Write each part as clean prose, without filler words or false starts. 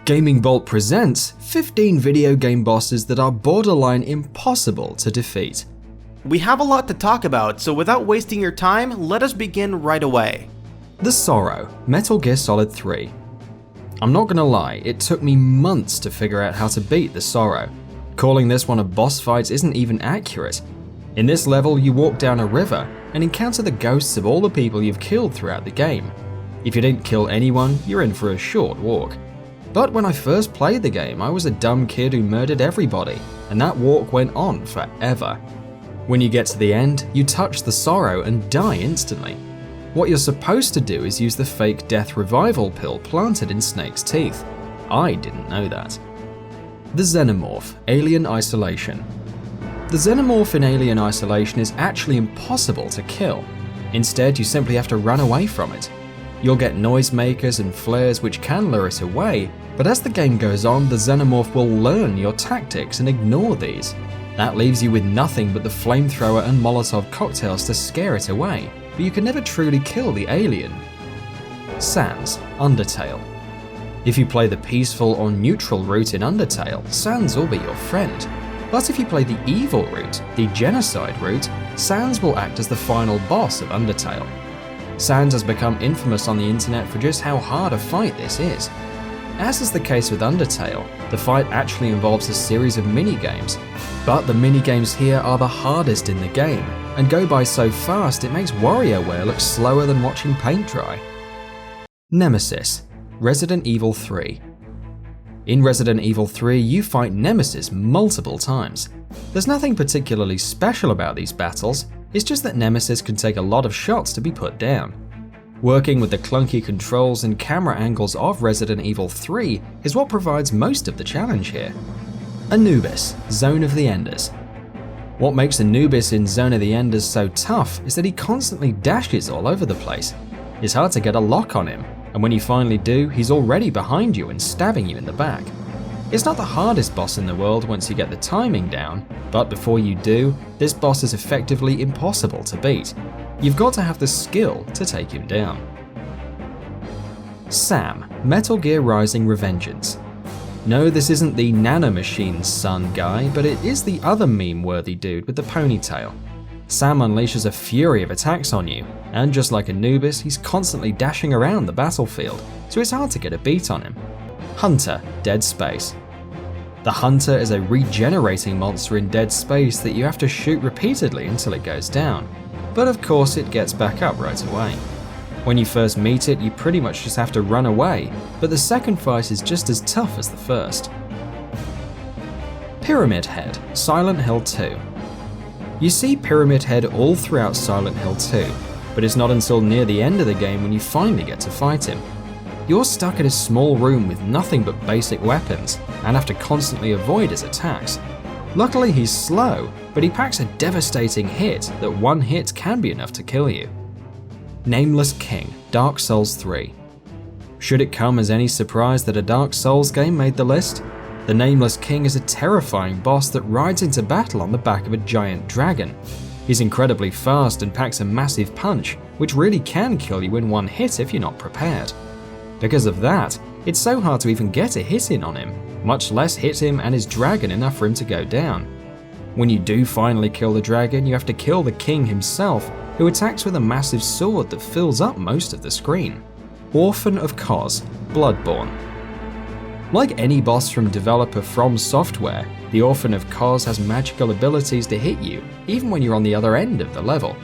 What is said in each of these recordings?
GamingBolt presents 15 video game bosses that are borderline impossible to defeat. We have a lot to talk about, so without wasting your time, let us begin right away. The Sorrow, Metal Gear Solid 3. I'm not gonna lie, it took me months to figure out how to beat the Sorrow. Calling this one a boss fight isn't even accurate. In this level, you walk down a river and encounter the ghosts of all the people you've killed throughout the game. If you didn't kill anyone, you're in for a short walk. But when I first played the game, I was a dumb kid who murdered everybody, and that walk went on forever. When you get to the end, you touch the Sorrow and die instantly. What you're supposed to do is use the fake death revival pill planted in Snake's teeth. I didn't know that. The Xenomorph, Alien Isolation. The Xenomorph in Alien Isolation is actually impossible to kill. Instead, you simply have to run away from it. You'll get noisemakers and flares which can lure it away, but as the game goes on, the Xenomorph will learn your tactics and ignore these. That leaves you with nothing but the flamethrower and Molotov cocktails to scare it away, but you can never truly kill the alien. Sans, Undertale. If you play the peaceful or neutral route in Undertale, Sans will be your friend. But if you play the evil route, the genocide route, Sans will act as the final boss of Undertale. Sans has become infamous on the internet for just how hard a fight this is. As is the case with Undertale, the fight actually involves a series of minigames, but the minigames here are the hardest in the game, and go by so fast it makes WarioWare look slower than watching paint dry. Nemesis, Resident Evil 3. In Resident Evil 3, you fight Nemesis multiple times. There's nothing particularly special about these battles, it's just that Nemesis can take a lot of shots to be put down. Working with the clunky controls and camera angles of Resident Evil 3 is what provides most of the challenge here. Anubis, Zone of the Enders. What makes Anubis in Zone of the Enders so tough is that he constantly dashes all over the place. It's hard to get a lock on him, and when you finally do, he's already behind you and stabbing you in the back. It's not the hardest boss in the world once you get the timing down, but before you do, this boss is effectively impossible to beat. You've got to have the skill to take him down. Sam, Metal Gear Rising: Revengeance. No, this isn't the nanomachine's son guy, but it is the other meme-worthy dude with the ponytail. Sam unleashes a fury of attacks on you, and just like Anubis, he's constantly dashing around the battlefield, so it's hard to get a beat on him. Hunter, Deadspace. The Hunter is a regenerating monster in Deadspace that you have to shoot repeatedly until it goes down, but of course it gets back up right away. When you first meet it, you pretty much just have to run away, but the second fight is just as tough as the first. Pyramid Head, Silent Hill 2. You see Pyramid Head all throughout Silent Hill 2, but it's not until near the end of the game when you finally get to fight him. You're stuck in a small room with nothing but basic weapons, and have to constantly avoid his attacks. Luckily he's slow, but he packs a devastating hit that one hit can be enough to kill you. Nameless King, Dark Souls 3. Should it come as any surprise that a Dark Souls game made the list? The Nameless King is a terrifying boss that rides into battle on the back of a giant dragon. He's incredibly fast and packs a massive punch, which really can kill you in one hit if you're not prepared. Because of that, it's so hard to even get a hit in on him, much less hit him and his dragon enough for him to go down. When you do finally kill the dragon, you have to kill the king himself, who attacks with a massive sword that fills up most of the screen. Orphan of Kos, Bloodborne. Like any boss from developer From Software, the Orphan of Kos has magical abilities to hit you, even when you're on the other end of the level.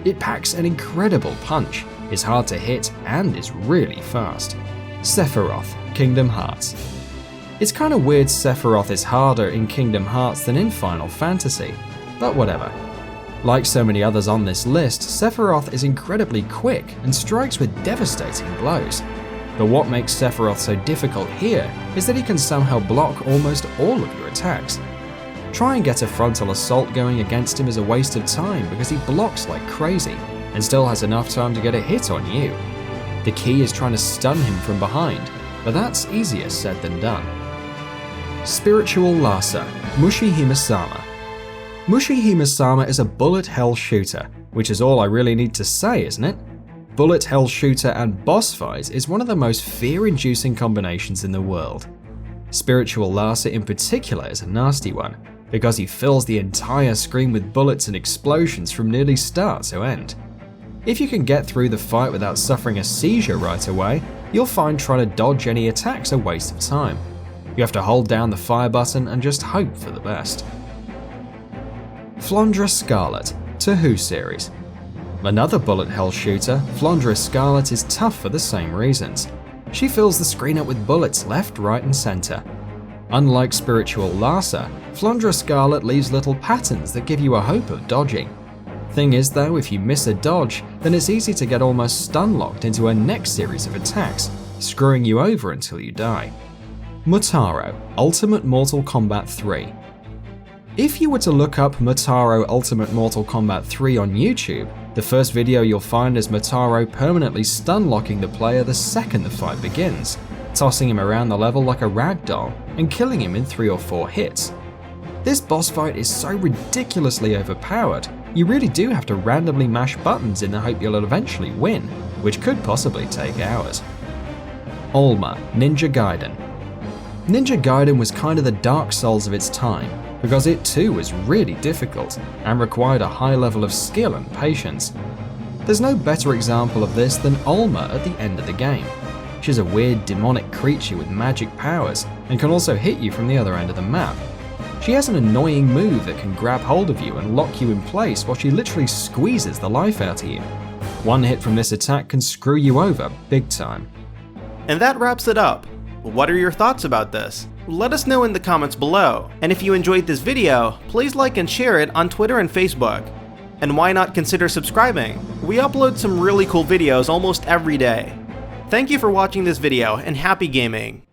It packs an incredible punch, is hard to hit, and is really fast. Sephiroth, Kingdom Hearts. It's kinda weird Sephiroth is harder in Kingdom Hearts than in Final Fantasy, but whatever. Like so many others on this list, Sephiroth is incredibly quick and strikes with devastating blows. But what makes Sephiroth so difficult here is that he can somehow block almost all of your attacks. Try and get a frontal assault going against him is a waste of time because he blocks like crazy and still has enough time to get a hit on you. The key is trying to stun him from behind, but that's easier said than done. Spiritual Larsa, Mushi-Hime-sama. Mushi-Hime-sama is a bullet hell shooter, which is all I really need to say, isn't it? Bullet hell shooter and boss fight is one of the most fear-inducing combinations in the world. Spiritual Larsa in particular is a nasty one, because he fills the entire screen with bullets and explosions from nearly start to end. If you can get through the fight without suffering a seizure right away, you'll find trying to dodge any attacks a waste of time. You have to hold down the fire button and just hope for the best. Flondra Scarlet, to Who series. Another bullet hell shooter, Flondra Scarlet is tough for the same reasons. She fills the screen up with bullets left, right and center. Unlike Spiritual Larsa, Flondra Scarlet leaves little patterns that give you a hope of dodging. Thing is though, if you miss a dodge, then it's easy to get almost stun-locked into her next series of attacks, screwing you over until you die. Mutaro, Ultimate Mortal Kombat 3. If you were to look up Mutaro Ultimate Mortal Kombat 3 on YouTube, the first video you'll find is Mutaro permanently stun-locking the player the second the fight begins, tossing him around the level like a ragdoll and killing him in 3 or 4 hits. This boss fight is so ridiculously overpowered, you really do have to randomly mash buttons in the hope you'll eventually win, which could possibly take hours. Olma, Ninja Gaiden. Ninja Gaiden was kind of the Dark Souls of its time, because it too was really difficult and required a high level of skill and patience. There's no better example of this than Olma at the end of the game. She's a weird demonic creature with magic powers and can also hit you from the other end of the map. She has an annoying move that can grab hold of you and lock you in place while she literally squeezes the life out of you. One hit from this attack can screw you over big time. And that wraps it up. What are your thoughts about this? Let us know in the comments below. And if you enjoyed this video, please like and share it on Twitter and Facebook. And why not consider subscribing? We upload some really cool videos almost every day. Thank you for watching this video and happy gaming!